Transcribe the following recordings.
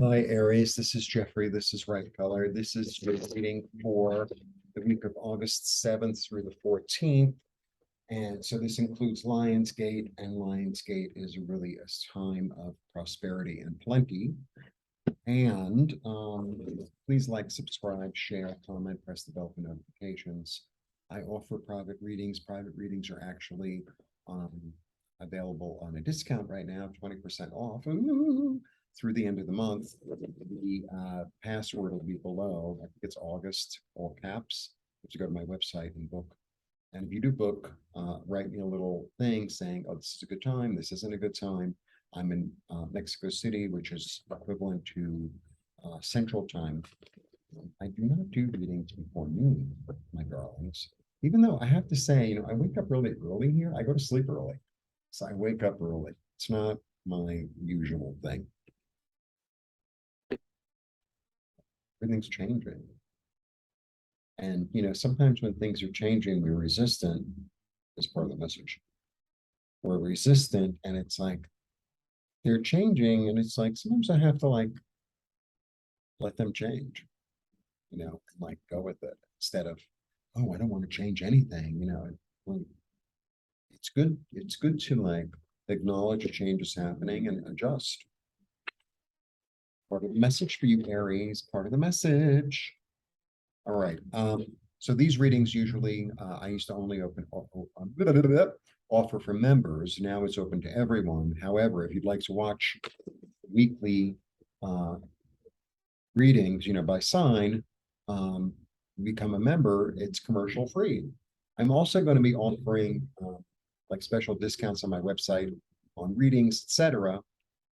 Hi, Aries. This is Jeffrey. This is Ripecolor. This is your reading for the week of August 7th through the 14th. And so this includes Lionsgate, and Lionsgate is really a time of prosperity and plenty. And please like, subscribe, share, comment, press the bell for notifications. I offer private readings. Private readings are actually available on a discount right now, 20% off. Ooh, through the end of the month. The password will be below. I think it's August, all caps. You have to go to my website and book. And if you do book, write me a little thing saying, oh, this is a good time, this isn't a good time. I'm in Mexico City, which is equivalent to Central Time. I do not do readings before noon, my darlings. Even though I have to say, I wake up really early here. I go to sleep early. So I wake up early. It's not my usual thing. Everything's changing. And, sometimes when things are changing, we're resistant is part of the message. We're resistant, and it's like they're changing, and it's like sometimes I have to let them change, and like go with it instead of, oh, I don't want to change anything, it's good to like acknowledge a change is happening and adjust. Part of the message for you, Aries, part of the message. All right. So these readings usually I used to only offer for members. Now it's open to everyone. However, if you'd like to watch weekly readings, by sign, become a member, it's commercial free. I'm also going to be offering like special discounts on my website on readings, etc.,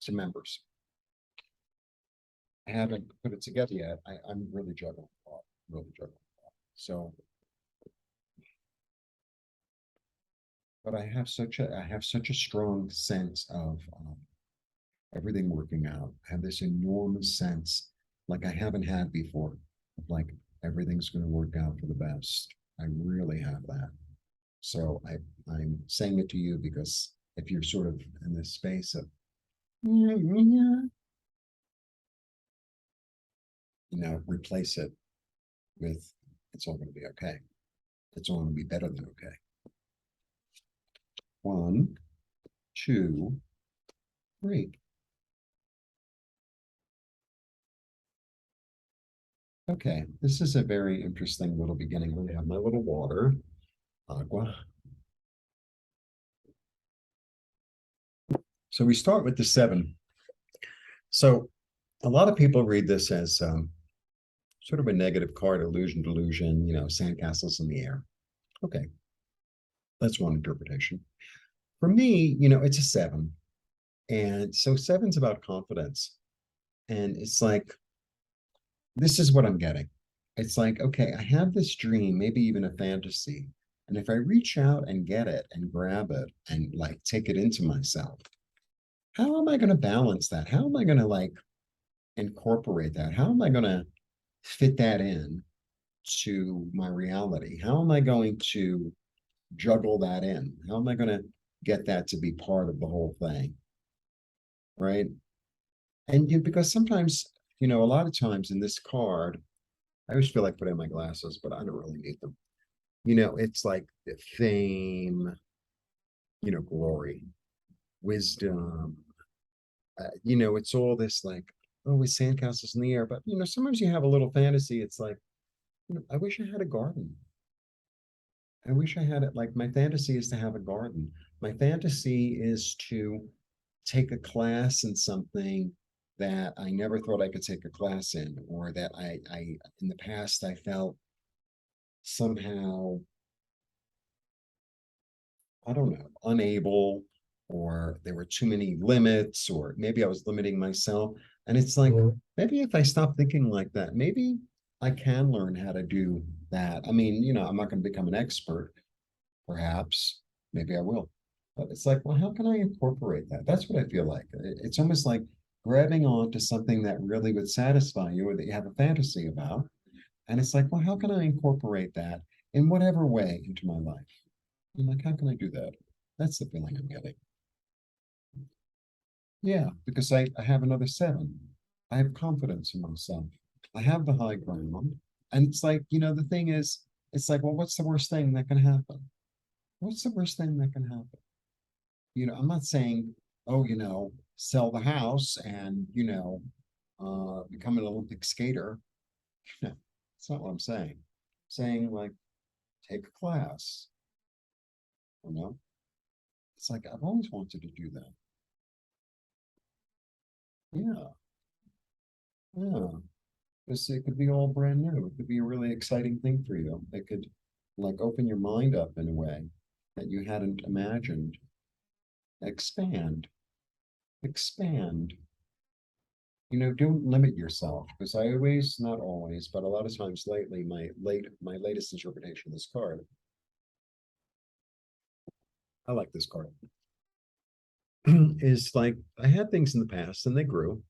to members. I haven't put it together yet. I'm really juggling a lot, really juggling a lot. So, but I have such a strong sense of everything working out. I have this enormous sense like I haven't had before, of like everything's going to work out for the best. I really have that. So I'm saying it to you because if you're sort of in this space of replace it with it's all going to be okay. It's all going to be better than okay. 1, 2, 3. Okay, this is a very interesting little beginning. I'm going to have my little water, agua. So we start with the 7. So a lot of people read this as sort of a negative card, illusion, delusion, sandcastles in the air. Okay, that's one interpretation. For me, it's a 7. And so 7's about confidence. And it's like, this is what I'm getting. It's like, okay, I have this dream, maybe even a fantasy. And if I reach out and get it and grab it and like take it into myself, how am I going to balance that? How am I going to like incorporate that? How am I going to fit that in to my reality? How am I going to juggle that in? How am I going to get that to be part of the whole thing? Right. And because sometimes, a lot of times in this card, I always feel like putting on my glasses, but I don't really need them. It's like the fame, glory, wisdom. It's all this like, oh, with sandcastles in the air. But, sometimes you have a little fantasy. It's like, I wish I had a garden. I wish I had it. Like my fantasy is to have a garden. My fantasy is to take a class in something that I never thought I could take a class in, or that I in the past I felt somehow, I don't know, unable, or there were too many limits, or maybe I was limiting myself. And it's like, maybe if I stop thinking like that, maybe I can learn how to do that. I mean, I'm not going to become an expert, perhaps. Maybe I will. But it's like, well, how can I incorporate that? That's what I feel like. It's almost like grabbing on to something that really would satisfy you or that you have a fantasy about. And it's like, well, how can I incorporate that in whatever way into my life? I'm like, how can I do that? That's the feeling I'm getting. Yeah, because I have another 7. I have confidence in myself. I have the high ground. And it's like, the thing is, it's like, well, what's the worst thing that can happen? What's the worst thing that can happen? I'm not saying, oh, sell the house and, become an Olympic skater. No, that's not what I'm saying. I'm saying like, take a class, you know? It's like, I've always wanted to do that. Yeah, yeah. It could be all brand new. It could be a really exciting thing for you. It could like open your mind up in a way that you hadn't imagined. Expand, expand. Don't limit yourself because I always, not always, but a lot of times lately, my latest interpretation of this card, I like this card, is like I had things in the past and they grew,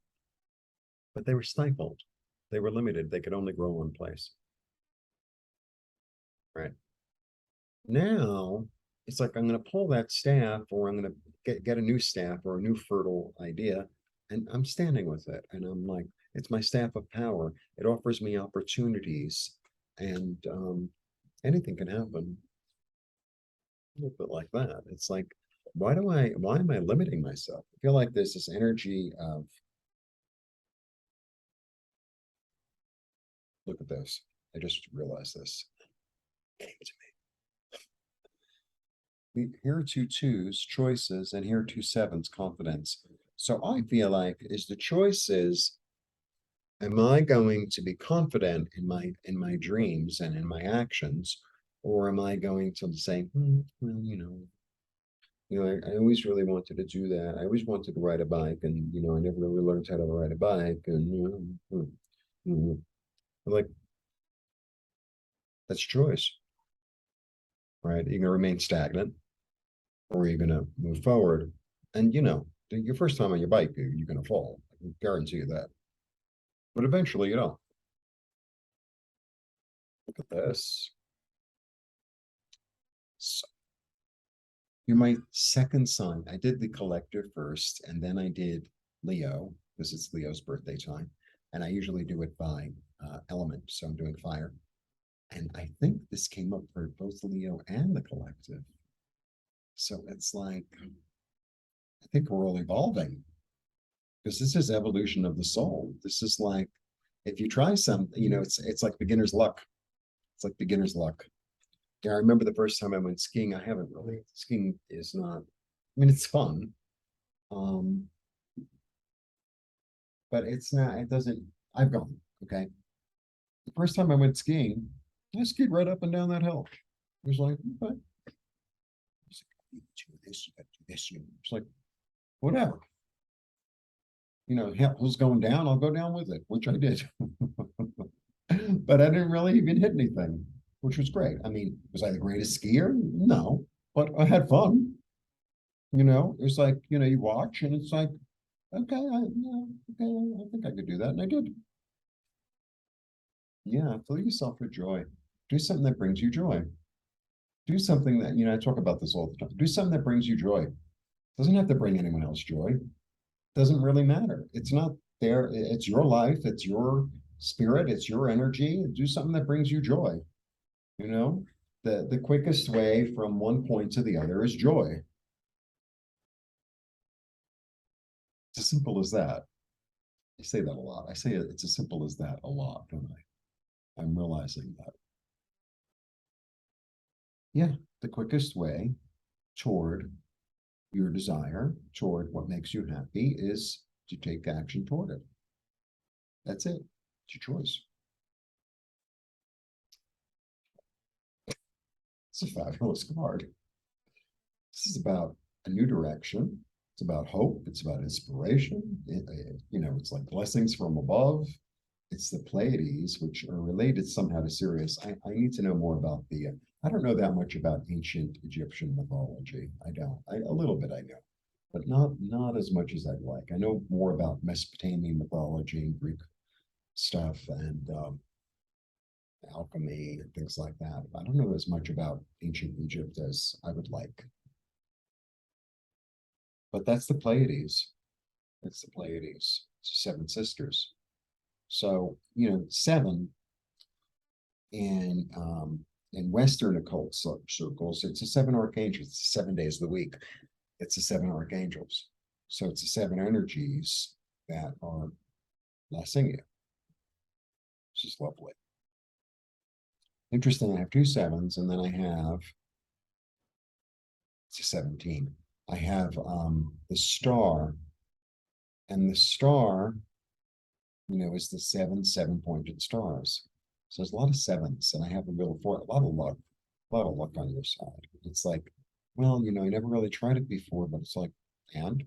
but they were stifled. They were limited. They could only grow one place. Right. Now it's like I'm going to pull that staff or I'm going to get a new staff or a new fertile idea and I'm standing with it. And I'm like, it's my staff of power. It offers me opportunities and anything can happen. A little bit like that. It's like, why am I limiting myself? I feel like there's this energy of, look at this. I just realized this. Came to here are two twos, choices, and here are two sevens, confidence. So I feel like is the choices, am I going to be confident in my dreams and in my actions, or am I going to say, well, I always really wanted to do that. I always wanted to ride a bike, and I never really learned how to ride a bike, and like that's choice, right? You're gonna remain stagnant, or you're gonna move forward, and your first time on your bike, you're gonna fall. I can guarantee you that. But eventually, look at this. So you're my second sign. I did the collective first, and then I did Leo because it's Leo's birthday time, and I usually do it by element. So I'm doing fire, and I think this came up for both Leo and the collective. So it's like I think we're all evolving because this is evolution of the soul. This is like if you try something, it's like beginner's luck. It's like beginner's luck. Yeah, I remember the first time I went skiing. I haven't really. Skiing is not. I mean, it's fun, um, but it's not. It doesn't. I've gone. Okay. The first time I went skiing, I skied right up and down that hill. It was like, okay. It's like, you do this, you got to do this. It's like, whatever. Hill's going down. I'll go down with it, which I did. But I didn't really even hit anything, which was great. I mean, was I the greatest skier? No, but I had fun. It was like, you watch and it's like, okay, okay, I think I could do that. And I did. Yeah, fill yourself with joy. Do something that brings you joy. Do something that, I talk about this all the time. Do something that brings you joy. Doesn't have to bring anyone else joy. Doesn't really matter. It's not there. It's your life. It's your spirit. It's your energy. Do something that brings you joy. You know, the quickest way from one point to the other is joy. It's as simple as that. I say that a lot. I say it's as simple as that a lot, don't I? I'm realizing that. Yeah, the quickest way toward your desire, toward what makes you happy, is to take action toward it. That's it. It's your choice. It's a fabulous card. This is about a new direction. It's about hope. It's about inspiration. It's like blessings from above. It's the Pleiades, which are related somehow to Sirius. I need to know more about I don't know that much about ancient Egyptian mythology. I don't. A little bit I know, but not as much as I'd like. I know more about Mesopotamian mythology and Greek stuff and alchemy and things like that. I don't know as much about ancient Egypt as I would like. But that's the Pleiades. It's the Pleiades, it's seven sisters. So, seven in Western occult circles, it's the seven archangels, it's 7 days of the week. It's the seven archangels. So it's the seven energies that are blessing you. It's just lovely. Interesting, I have two sevens, and then I have it's a 17. I have the star, and the star, is the seven-pointed stars. So there's a lot of sevens, and I have a lot of luck on your side. It's like, well, I never really tried it before, but it's like, and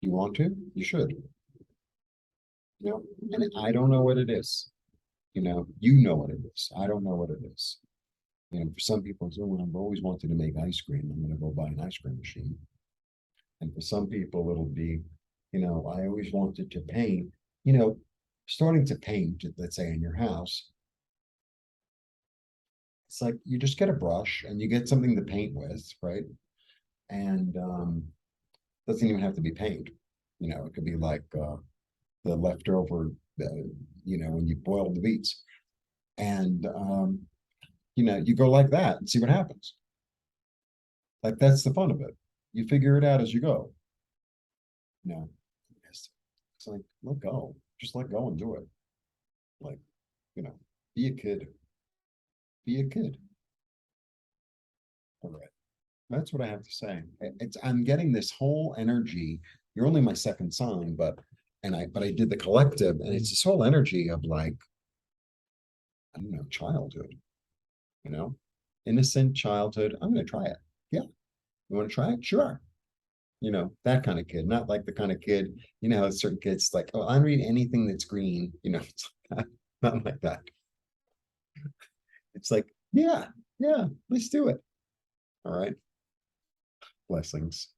you want to, you should. And I don't know what it is. You know what it is. I don't know what it is. For some people, it's, oh, I've always wanted to make ice cream. I'm going to go buy an ice cream machine. And for some people, it'll be, I always wanted to paint. Starting to paint, let's say in your house, it's like you just get a brush and you get something to paint with, right? And doesn't even have to be paint. It could be like the leftover, when you boil the beets. And you go like that and see what happens. Like that's the fun of it. You figure it out as you go. It's like let go. Just let go and do it. Like, be a kid. Be a kid. All right. That's what I have to say. I'm getting this whole energy. You're only my second sign, but I did the collective, and it's this whole energy of like, I don't know, childhood, you know, innocent childhood. I'm gonna try it. Yeah. You want to try it? Sure. That kind of kid, not like the kind of kid, how certain kids like, oh, I don't read anything that's green, it's not like that. It's like, yeah, let's do it. All right. Blessings.